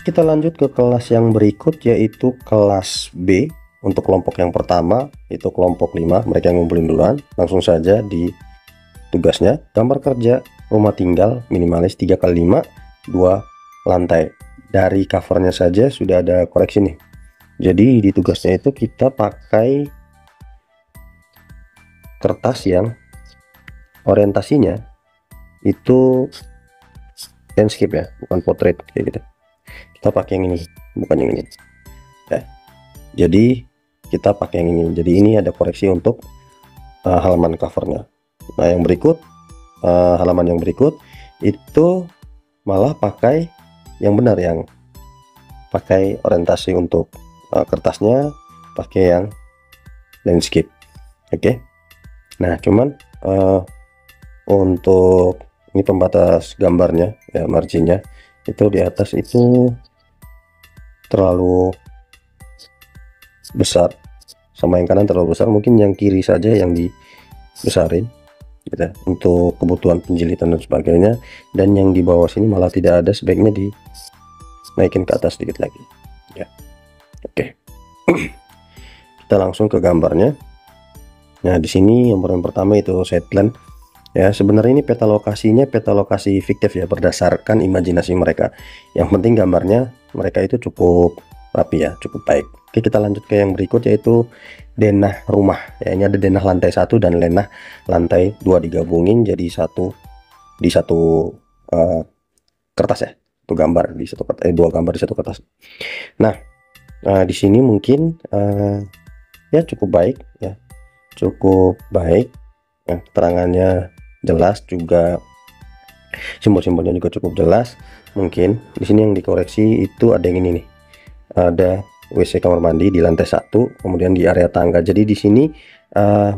kita lanjut ke kelas yang berikut, yaitu kelas B. Untuk kelompok yang pertama itu kelompok 5, mereka yang ngumpulin duluan. Langsung saja di tugasnya, gambar kerja rumah tinggal minimalis 3x5 2 lantai. Dari covernya saja sudah ada koreksi nih. Jadi di tugasnya itu kita pakai kertas yang orientasinya itu landscape ya, bukan portrait kayak gitu. Kita pakai yang ini, bukan yang ini ya. Jadi kita pakai yang ini. Jadi ini ada koreksi untuk halaman covernya. Nah yang berikut, halaman yang berikut itu malah pakai yang benar, yang pakai orientasi untuk kertasnya pakai yang landscape. Oke. Nah cuman untuk ini pembatas gambarnya ya, marginnya itu di atas itu terlalu besar, sama yang kanan terlalu besar. Mungkin yang kiri saja yang dibesarin gitu, untuk kebutuhan penjilitan dan sebagainya. Dan yang di bawah sini malah tidak ada, sebaiknya dinaikin ke atas sedikit lagi ya. Oke. Kita langsung ke gambarnya. Nah di sini yang pertama itu sideline ya. Sebenarnya ini peta lokasi fiktif ya, berdasarkan imajinasi mereka. Yang penting gambarnya mereka itu cukup rapi ya, cukup baik. Oke, kita lanjut ke yang berikut, yaitu denah rumah ya. Ini ada denah lantai 1 dan denah lantai 2 digabungin jadi di satu kertas ya. Itu gambar di satu kertas, dua gambar di satu kertas. Nah di sini mungkin ya cukup baik ya, cukup baik ya, keterangannya jelas, juga simbol-simbolnya juga cukup jelas. Mungkin di sini yang dikoreksi itu ada yang ini nih, ada WC kamar mandi di lantai 1, kemudian di area tangga. Jadi di sini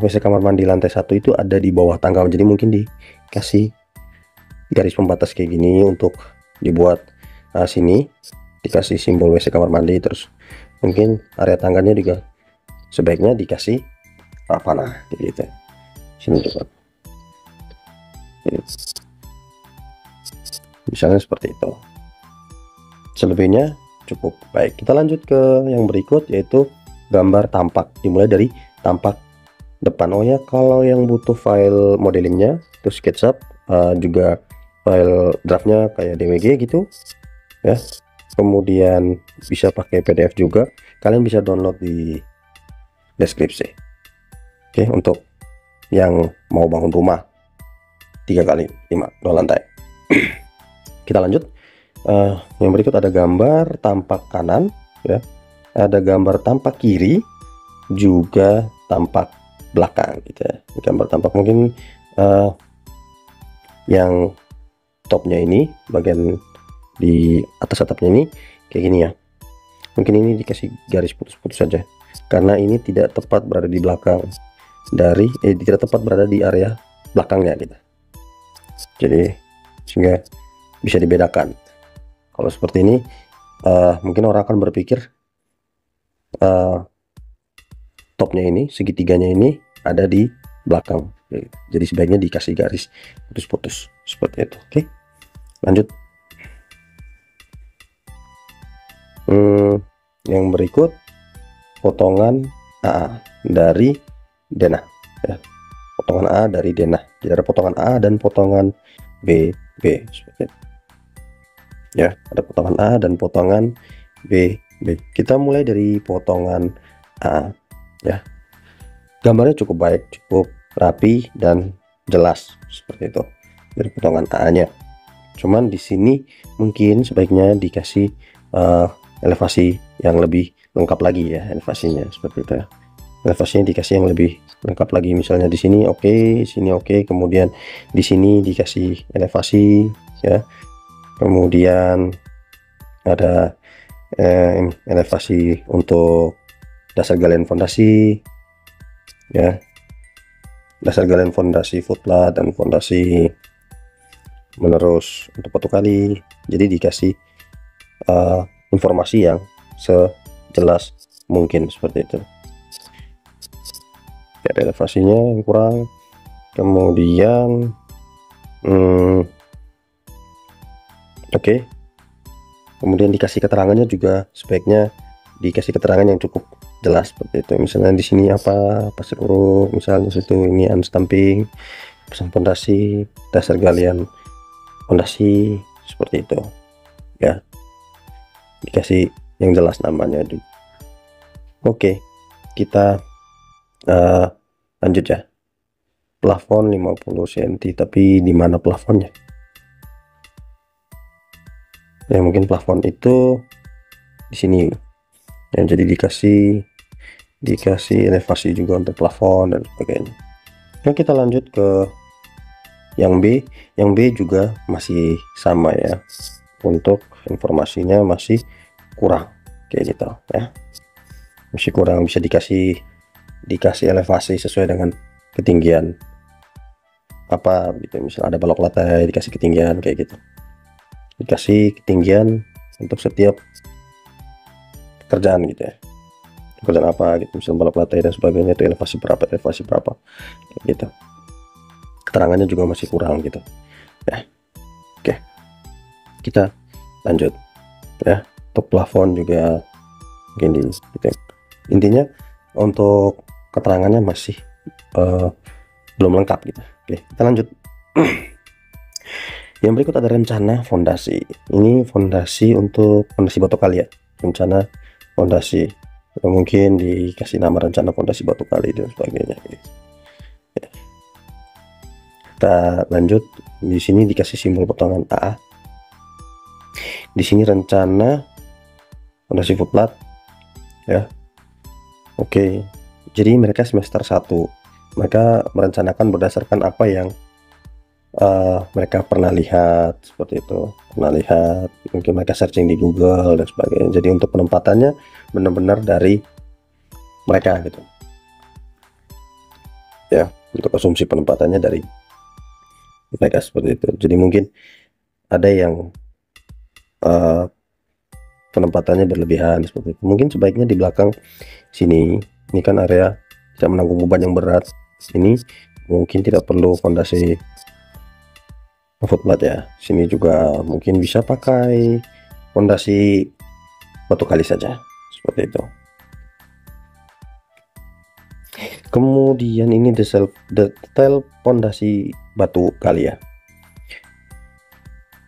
WC kamar mandi lantai 1 itu ada di bawah tangga, jadi mungkin dikasih garis pembatas kayak gini untuk dibuat sini dikasih simbol WC kamar mandi. Terus mungkin area tangganya juga sebaiknya dikasih panah gitu. Sini coba, misalnya seperti itu. Selebihnya cukup baik. Kita lanjut ke yang berikut, yaitu gambar tampak. Dimulai dari tampak depan. Oh ya, kalau yang butuh file modelingnya itu SketchUp, juga file draftnya kayak DWG gitu ya. Kemudian bisa pakai PDF juga, kalian bisa download di deskripsi. Oke, untuk yang mau bangun rumah 3x5 2 lantai. Kita lanjut. Yang berikut ada gambar tampak kanan ya, ada gambar tampak kiri, juga tampak belakang gitu ya. Gambar tampak mungkin yang topnya ini, bagian di atas atapnya ini kayak gini ya. Mungkin ini dikasih garis putus-putus saja, karena ini tidak tepat berada di belakang dari tidak tepat berada di area belakangnya gitu. Jadi sehingga bisa dibedakan. Kalau seperti ini mungkin orang akan berpikir topnya ini, segitiganya ini ada di belakang. Jadi sebaiknya dikasih garis putus-putus seperti itu. Oke, lanjut. Yang berikut potongan A dari denah ya. Potongan A dari denah. Jadi ada potongan A dan potongan B seperti itu. Ya, ada potongan A dan potongan B. Kita mulai dari potongan A ya. Gambarnya cukup baik, cukup rapi dan jelas seperti itu dari potongan A-nya. Cuman di sini mungkin sebaiknya dikasih elevasi yang lebih lengkap lagi ya, elevasinya seperti itu ya. Elevasinya dikasih yang lebih lengkap lagi, misalnya di sini oke, sini oke, kemudian di sini dikasih elevasi ya. Kemudian ada elevasi untuk dasar galian fondasi ya, dasar galian fondasi footplat dan fondasi menerus untuk batu kali. Jadi dikasih informasi yang sejelas mungkin seperti itu. Ada elevasinya yang kurang. Kemudian oke, Kemudian dikasih keterangannya juga sebaiknya dikasih keterangan yang cukup jelas seperti itu. Misalnya di sini apa pasir huruf, misalnya situ ini unstamping, pasang fondasi, dasar galian fondasi, seperti itu ya, dikasih yang jelas namanya. Oke, kita lanjut ya. Plafon 50 cm, tapi di mana plafonnya ya? Mungkin plafon itu di sini ya, jadi dikasih elevasi juga untuk plafon dan sebagainya. Nah, kita lanjut ke yang B. Yang B juga masih sama ya, untuk informasinya masih kurang kayak gitu ya, masih kurang, bisa dikasih elevasi sesuai dengan ketinggian apa gitu. Misal ada balok lantai dikasih ketinggian kayak gitu, dikasih ketinggian untuk setiap pekerjaan gitu ya, pekerjaan apa gitu, misal balok lantai dan sebagainya itu elevasi berapa kayak gitu. Keterangannya juga masih kurang gitu ya. Oke, kita lanjut ya. Untuk plafon juga mungkin gitu. Intinya untuk keterangannya masih belum lengkap gitu. Oke, kita lanjut. Yang berikut ada rencana fondasi. Ini fondasi untuk fondasi batu kali ya, rencana fondasi. Mungkin dikasih nama rencana fondasi batu kali dan sebagainya. Ya. Kita lanjut. Di sini dikasih simbol potongan A. Di sini rencana fondasi footplat ya. Oke, jadi mereka semester 1 mereka merencanakan berdasarkan apa yang mereka pernah lihat, seperti itu, pernah lihat, mungkin mereka searching di Google dan sebagainya. Jadi untuk penempatannya benar-benar dari mereka gitu ya, untuk asumsi penempatannya dari mereka seperti itu. Jadi mungkin ada yang penempatannya berlebihan seperti itu. Mungkin sebaiknya di belakang sini, ini kan area tidak menanggung beban yang berat, ini mungkin tidak perlu fondasi footplat ya. Sini juga mungkin bisa pakai fondasi batu kali saja seperti itu. Kemudian ini detail fondasi batu kali ya.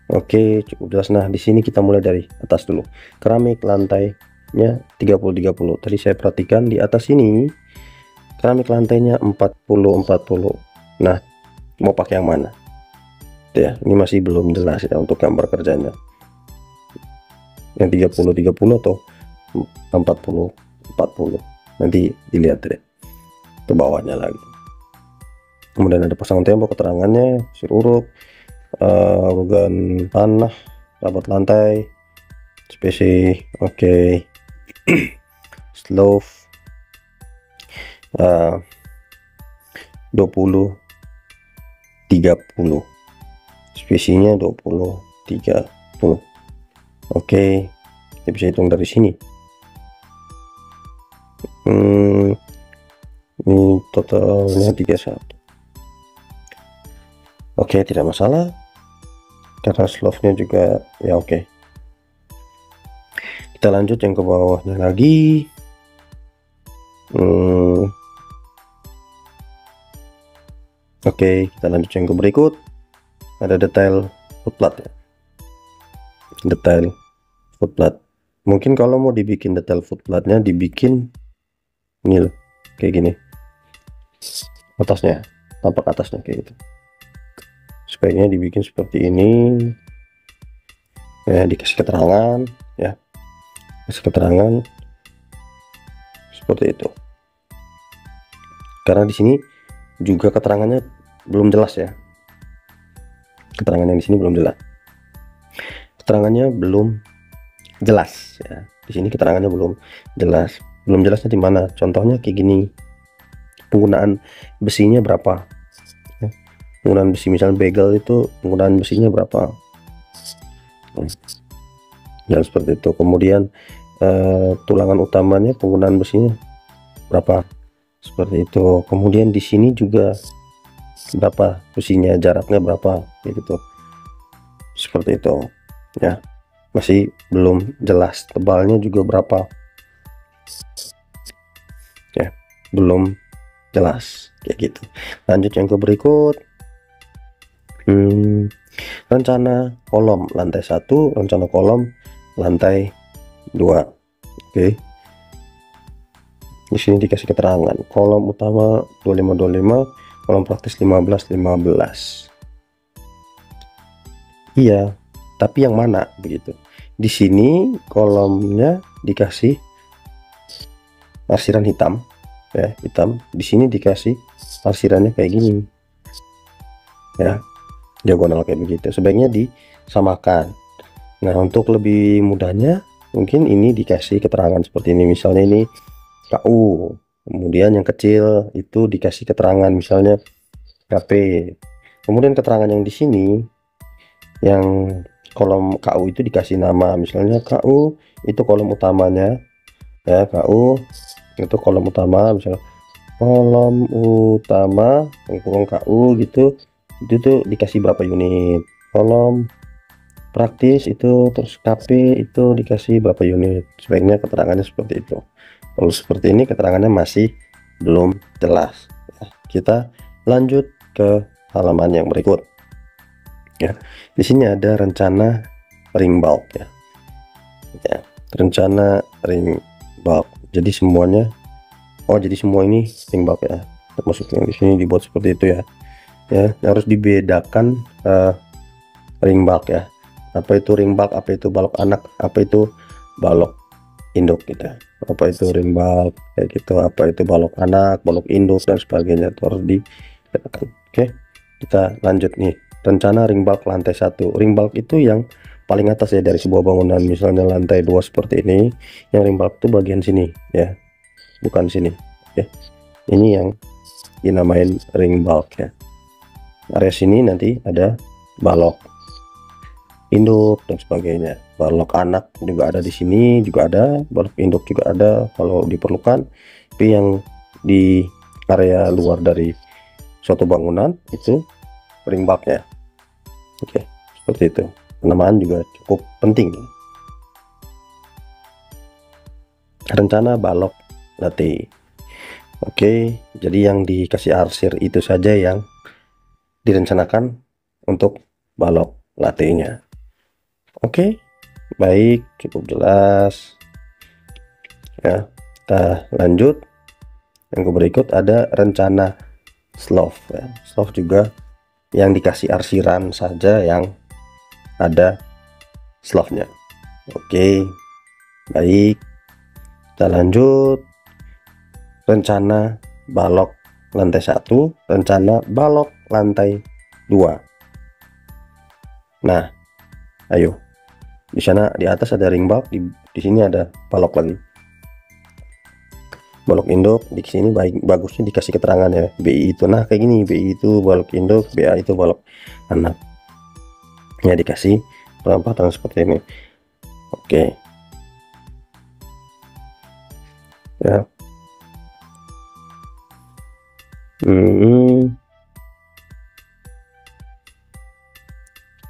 Oke, cukup jelas. Nah, di sini kita mulai dari atas dulu. Keramik lantainya 30-30. Tadi saya perhatikan di atas ini keramik lantainya 40-40. Nah, mau pakai yang mana? Ya, ini masih belum jelas ya untuk gambar kerjanya. Yang 30-30 atau 40-40. Nanti dilihat deh ke bawahnya lagi. Kemudian ada pasang tembok, keterangannya, pasir huruf, bagian tanah, rapat lantai, spesi, oke. Slope 20-30, spesinya 20-30. Oke, kita bisa hitung dari sini. Ini totalnya 31. Oke, tidak masalah karena slope-nya juga ya. Oke, kita lanjut yang ke bawahnya lagi. Oke, kita lanjut yang ke berikut. Ada detail footplat ya, detail footplat. Mungkin kalau mau dibikin detail footplatnya, dibikin ini loh, kayak gini atasnya, tampak atasnya kayak gitu. Sebaiknya dibikin seperti ini ya, dikasih keterangan ya, kasih keterangan seperti itu. Karena di sini juga keterangannya belum jelas ya, keterangan yang di sini belum jelas, keterangannya belum jelas ya. Di sini keterangannya belum jelas. Belum jelasnya di mana? Contohnya kayak gini, penggunaan besinya berapa ya. Penggunaan besi, misalnya bagel itu penggunaan besinya berapa dan seperti itu. Kemudian tulangan utamanya penggunaan besinya berapa, seperti itu. Kemudian di sini juga berapa besinya, jaraknya berapa kayak gitu, seperti itu ya. masih belum jelas, tebalnya juga berapa ya, belum jelas kayak gitu. Lanjut yang ke berikut, rencana kolom lantai 1, rencana kolom lantai 2. Oke, di sini dikasih keterangan kolom utama 25 kolom praktis 15. Iya, tapi yang mana begitu? Di sini kolomnya dikasih arsiran hitam ya, hitam. Di sini dikasih arsirannya kayak gini ya, diagonal kayak begitu. Sebaiknya disamakan. Nah, untuk lebih mudahnya mungkin ini dikasih keterangan seperti ini, misalnya ini KU, kemudian yang kecil itu dikasih keterangan misalnya KP, kemudian keterangan yang di sini yang kolom KU itu dikasih nama, misalnya KU itu kolom utamanya ya, KU itu kolom utama, misalnya kolom utama kurung KU gitu, itu tuh dikasih berapa unit, kolom praktis itu terus KP itu dikasih berapa unit. Sebaiknya keterangannya seperti itu. Kalau seperti ini keterangannya masih belum jelas ya. Kita lanjut ke halaman yang berikut ya. Di sini ada rencana ring bulb ya, rencana ring bulb. Jadi semuanya, jadi semua ini ring bulb ya, termasuk yang di sini dibuat seperti itu ya. Harus dibedakan ring bulb ya. Apa itu ring bulb, apa itu balok anak, apa itu balok induk gitu. Apa itu ring bulb kayak gitu, apa itu balok anak, balok induk dan sebagainya, itu harus dibedakan. Oke, kita lanjut nih. Rencana ring bulb lantai 1. Ring bulb itu yang paling atas ya dari sebuah bangunan, misalnya lantai 2 seperti ini. Yang ring bulb itu bagian sini ya, bukan sini. Oke, ini yang dinamain ring bulb ya. Area sini nanti ada balok induk dan sebagainya. Balok anak juga ada di sini, juga ada balok induk juga ada kalau diperlukan. Tapi yang di area luar dari suatu bangunan itu ring bulbnya. Oke, seperti itu. Penamaan juga cukup penting. Rencana balok latte. Oke, jadi yang dikasih arsir itu saja yang direncanakan untuk balok latte-nya. Oke, baik, cukup jelas ya. Kita lanjut yang berikut, ada rencana slope ya. Slope juga yang dikasih arsiran saja yang ada slope-nya. Oke, baik, kita lanjut. Rencana balok lantai 1, rencana balok lantai 2. Nah, ayo, di sana di atas ada ring bulb, di sini ada balok lagi, balok induk. Di sini bagusnya dikasih keterangan ya, BI itu, nah kayak gini, BI itu balok induk, BA itu balok anak ya, dikasih perempatan seperti ini. Oke ya.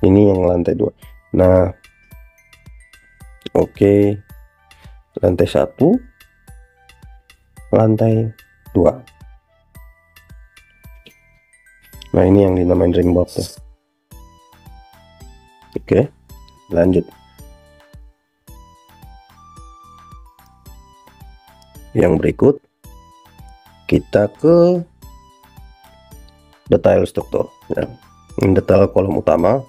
Ini yang lantai 2. Nah, oke, lantai 1, lantai 2. Nah, ini yang dinamain ring bulb ya. Oke, lanjut. Yang berikut kita ke detail struktur ya. Detail kolom utama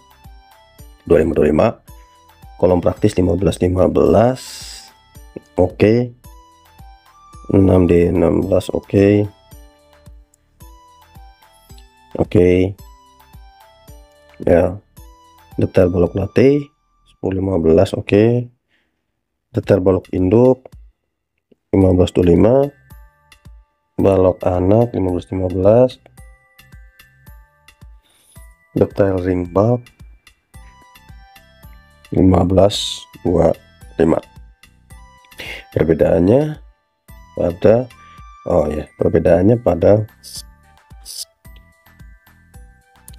25, kolom praktis 15. Oke, 6D16. Oke ya. Detail balok latte 10-15. Oke, detail balok induk 15-25, balok anak 15-15, detail ring bulb 15-25. Perbedaannya pada perbedaannya pada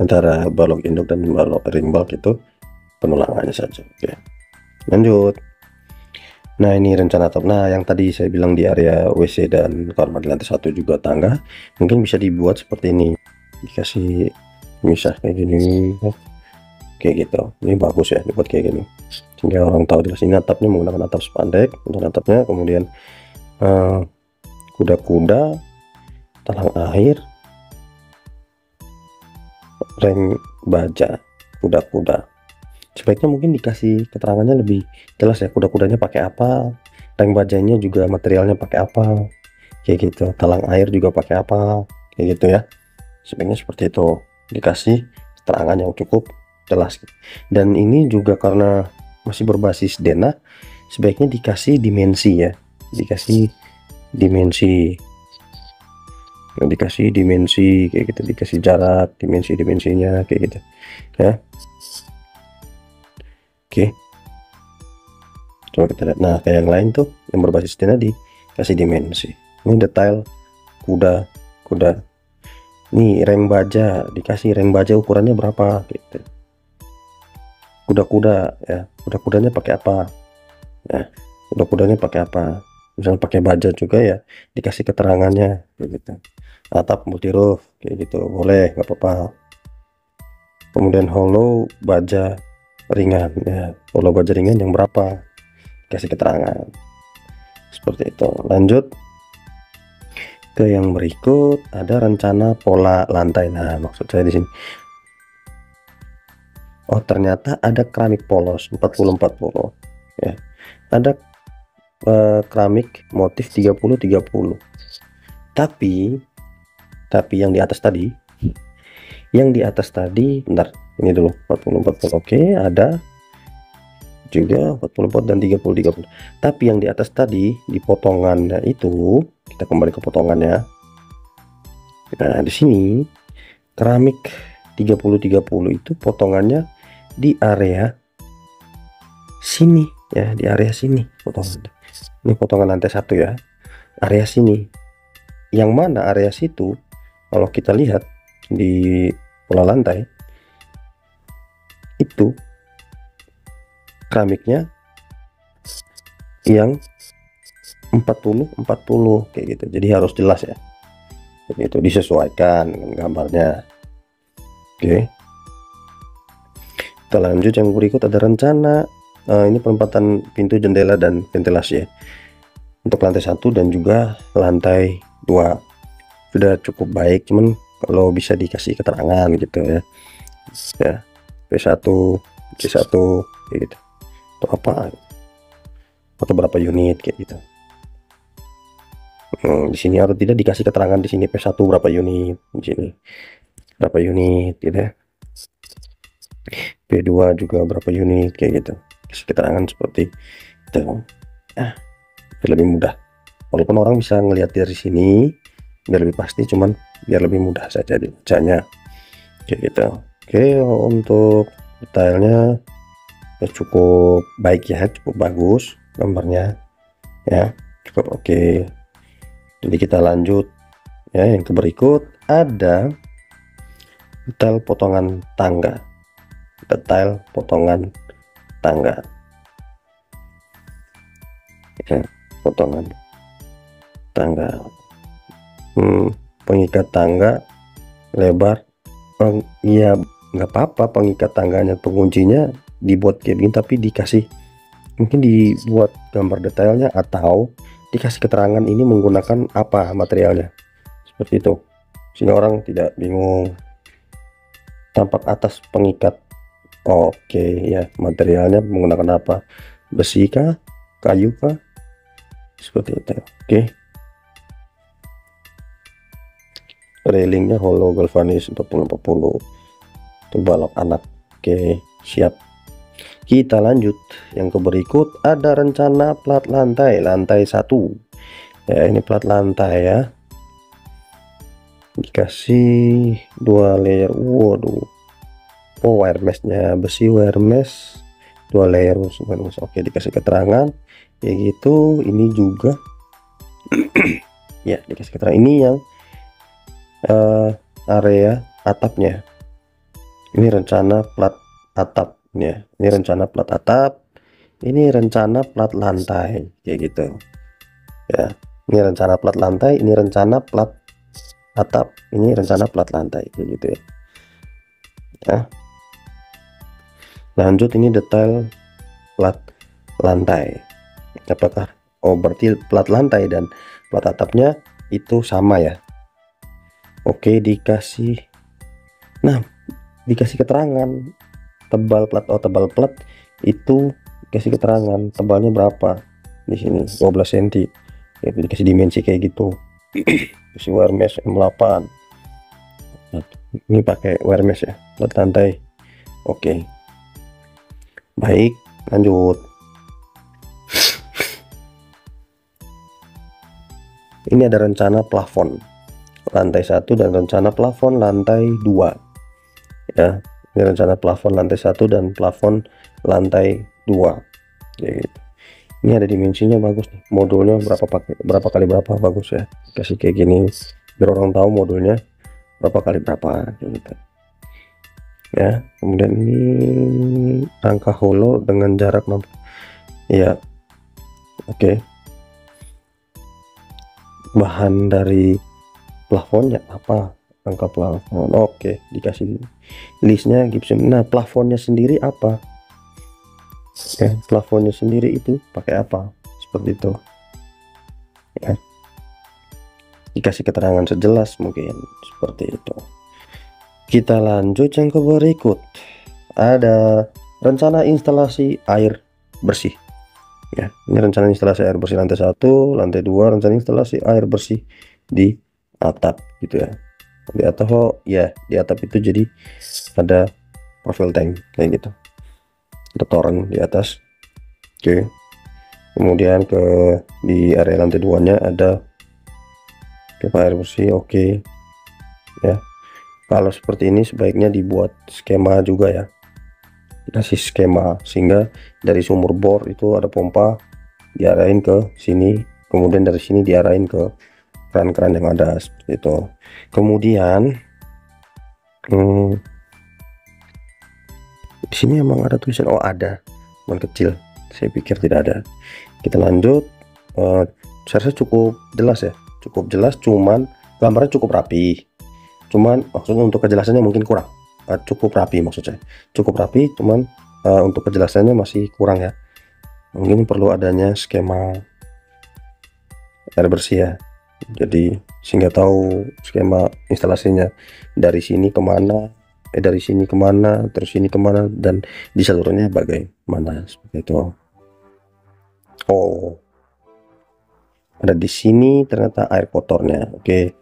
antara balok induk dan balok ring bulb itu penulangannya saja. Oke, Lanjut. Nah, ini rencana atap. Nah, yang tadi saya bilang di area WC dan kamar mandi lantai 1 juga tangga, mungkin bisa dibuat seperti ini. Dikasih misah kayak gini, kayak gitu. Ini bagus ya dibuat kayak gini. Sehingga orang tahu jelas ini atapnya menggunakan atap spandek untuk atapnya. Kemudian kuda-kuda, talang air, reng baja, kuda-kuda. Sebaiknya mungkin dikasih keterangannya lebih jelas ya, kuda-kudanya pakai apa, reng bajanya juga materialnya pakai apa, kayak gitu. Talang air juga pakai apa, kayak gitu ya. Sebaiknya seperti itu, dikasih keterangan yang cukup jelas. Dan ini juga karena masih berbasis denah, sebaiknya dikasih dimensi ya, dikasih dimensi kayak gitu, dikasih jarak, dimensinya kayak gitu ya. Oke, coba kita lihat. Nah, kayak yang lain tuh yang berbasis denah dikasih dimensi. Ini detail kuda, nih reng baja, dikasih reng baja ukurannya berapa gitu. Kuda-kuda ya, kuda-kudanya pakai apa ya, kuda-kudanya pakai apa, misalnya pakai baja juga ya, dikasih keterangannya kayak gitu. Atap multi roof kayak gitu boleh, nggak apa-apa. Kemudian hollow baja ringan ya, hollow baja ringan yang berapa, kasih keterangan seperti itu. Lanjut ke yang berikut, ada rencana pola lantai. Nah, maksud saya di sini, oh ternyata ada keramik polos 40-40 ya, ada keramik motif 30-30, tapi yang di atas tadi, bentar, ini dulu 40-40. Oke, ada juga 40 dan 30-30, tapi yang di atas tadi di potongannya itu, kita kembali ke potongannya. Nah, di sini keramik 30-30 itu potongannya di area sini ya, di area sini potongan. Ini potongan lantai 1 ya, area sini. Yang mana area situ, kalau kita lihat di pola lantai itu keramiknya yang 40-40 kayak gitu. Jadi harus jelas ya, jadi itu disesuaikan dengan gambarnya. Oke, kita lanjut. Yang berikut ada rencana ini penempatan pintu, jendela, dan ventilasi ya, untuk lantai 1 dan juga lantai 2 sudah cukup baik, cuman kalau bisa dikasih keterangan gitu ya, P1 C1 kayak gitu, atau apa, atau berapa unit kayak gitu. Di sini harus tidak dikasih keterangan, di sini P1 berapa unit, di sini berapa unit gitu ya, P2 juga berapa unit kayak gitu, kasih keterangan seperti itu. Biar lebih mudah, walaupun orang bisa ngelihat dari sini biar lebih pasti, cuman biar lebih mudah saja dibacanya kayak gitu. Oke, untuk detailnya ya cukup baik ya, cukup bagus gambarnya ya, cukup oke. Jadi kita lanjut ya, yang ke berikut ada detail potongan tangga, ya, potongan tangga, pengikat tangga lebar, iya nggak apa-apa pengikat tangganya, penguncinya dibuat kayak gini, tapi dikasih mungkin dibuat gambar detailnya atau dikasih keterangan ini menggunakan apa materialnya, seperti itu, sehingga orang tidak bingung. Tampak atas pengikat, oke ya, materialnya menggunakan apa, besi kah, kayu kah, seperti itu. Oke, railingnya hollow galvanis 40-40 untuk balok anak. Oke, siap. Kita lanjut yang ke berikut, ada rencana plat lantai 1 ya, ini plat lantai ya, dikasih 2 layer. Waduh, oh wire meshnya besi, wire mesh 2 layer. Oke, dikasih keterangan kayak gitu. Ini juga ya dikasih keterangan, ini yang area atapnya, ini rencana plat atap ya, ini rencana plat atap ini rencana plat lantai kayak gitu ya. Ini rencana plat lantai, ini rencana plat atap, ini rencana plat lantai kayak gitu ya. Ya. Lanjut, ini detail plat lantai. Apakah berarti plat lantai dan plat atapnya itu sama ya. Oke, dikasih keterangan tebal plat. Tebal plat itu dikasih keterangan tebalnya berapa di sini, 12 cm ya, dikasih dimensi kayak gitu. Kasih wire mesh M8. Nah, ini pakai wire mesh ya, plat lantai. Oke, baik, lanjut. Ini ada rencana plafon lantai 1 dan rencana plafon lantai 2 ya. Ini rencana plafon lantai 1 dan plafon lantai 2 ya gitu. Ini ada dimensinya bagus nih, modulnya berapa kali berapa, bagus ya, kasih kayak gini biar orang tahu modulnya berapa kali berapa gitu ya. Kemudian ini rangka holo dengan jarak 6 ya. Oke, bahan dari plafonnya apa, rangka plafon. Oke, dikasih listnya gipsum. Nah, plafonnya sendiri apa ya, plafonnya sendiri itu pakai apa, seperti itu ya. Dikasih keterangan sejelas mungkin seperti itu. Kita lanjut yang ke berikut. Ada rencana instalasi air bersih ya. Ini rencana instalasi air bersih lantai 1, lantai 2, rencana instalasi air bersih di atap gitu ya. Di atap ya, di atap itu jadi ada profil tank kayak gitu, ada toren di atas. Oke, kemudian di area lantai 2 nya ada pipa air bersih. Oke ya, kalau seperti ini sebaiknya dibuat skema juga ya, dikasih skema sehingga dari sumur bor itu ada pompa diarahin ke sini, kemudian dari sini diarahin ke keran-keran yang ada seperti itu. Kemudian di sini emang ada tulisan, ada, cuman kecil, saya pikir tidak ada. Kita lanjut. Saya rasa cukup jelas ya, cukup jelas, cuman gambarnya cukup rapi, cuman maksudnya untuk kejelasannya mungkin kurang. Cukup rapi maksud saya, cukup rapi, cuman untuk kejelasannya masih kurang ya. Mungkin perlu adanya skema air bersih ya, jadi sehingga tahu skema instalasinya dari sini kemana, dari sini kemana, terus ini kemana, dan di salurannya bagaimana seperti itu. Oh, ada di sini ternyata air kotornya. Oke,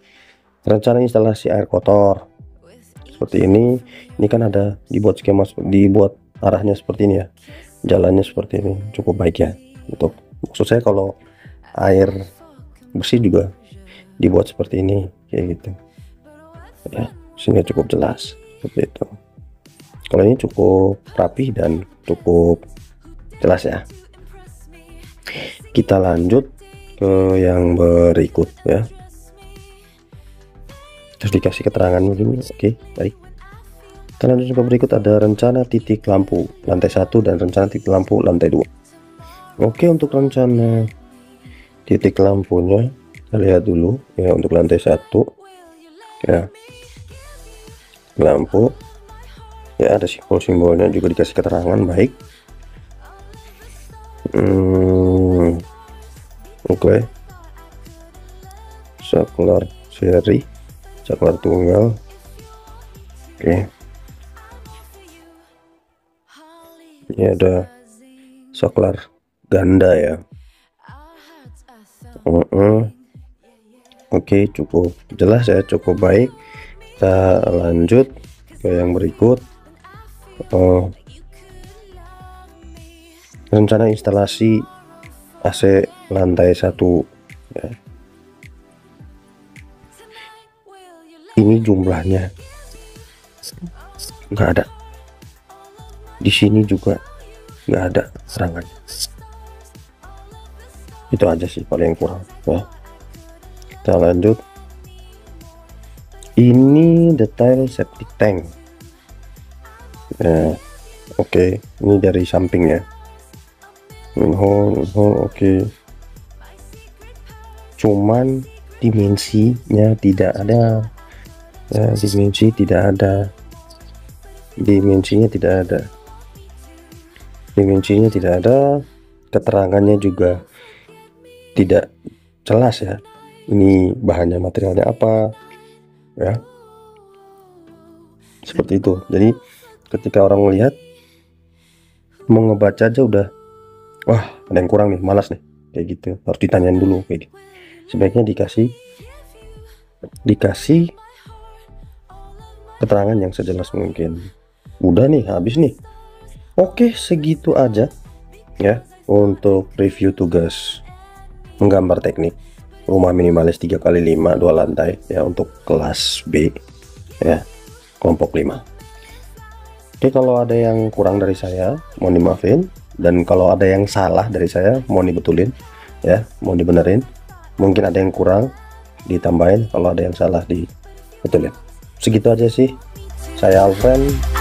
rencana instalasi air kotor seperti ini. Ini kan ada dibuat skema, dibuat arahnya seperti ini ya, jalannya seperti ini, cukup baik ya. Untuk maksud saya kalau air bersih juga dibuat seperti ini kayak gitu ya, sehingga cukup jelas seperti itu. Kalau ini cukup rapi dan cukup jelas ya. Kita lanjut ke yang berikut ya, terus dikasih keterangan begini. Oke, baik, kita lanjut ke berikut. Ada rencana titik lampu lantai 1 dan rencana titik lampu lantai 2. Oke, untuk rencana titik lampunya kita lihat dulu ya. Untuk lantai 1 ya, lampu ya, ada simbol-simbolnya juga, dikasih keterangan baik. Oke, saklar seri, saklar tunggal. Oke, ini ada saklar ganda ya. Oke, cukup jelas ya, cukup baik. Kita lanjut ke yang berikut. Rencana instalasi AC lantai 1 ya. Ini jumlahnya nggak ada, di sini juga nggak ada serangannya. Itu aja sih paling kurang ya. Kita lanjut. Ini detail septic tank ya. Oke, ini dari samping ya. Oke. Cuman dimensinya tidak ada ya, dimensinya tidak ada, keterangannya juga tidak jelas ya, ini bahannya materialnya apa ya, seperti itu. Jadi ketika orang melihat mau ngebaca aja udah, wah ada yang kurang nih, malas nih, kayak gitu. Harus ditanyain dulu kayak gitu. Sebaiknya dikasih keterangan yang sejelas mungkin. Udah nih, habis nih. Oke, segitu aja ya untuk review tugas menggambar teknik rumah minimalis 3x5 2 lantai ya, untuk kelas B ya, kelompok 5. Oke, kalau ada yang kurang dari saya mohon dimaafin, dan kalau ada yang salah dari saya mohon dibetulin ya, mohon dibenerin. Mungkin ada yang kurang ditambahin, kalau ada yang salah dibetulin. Segitu aja sih. Saya Alfred.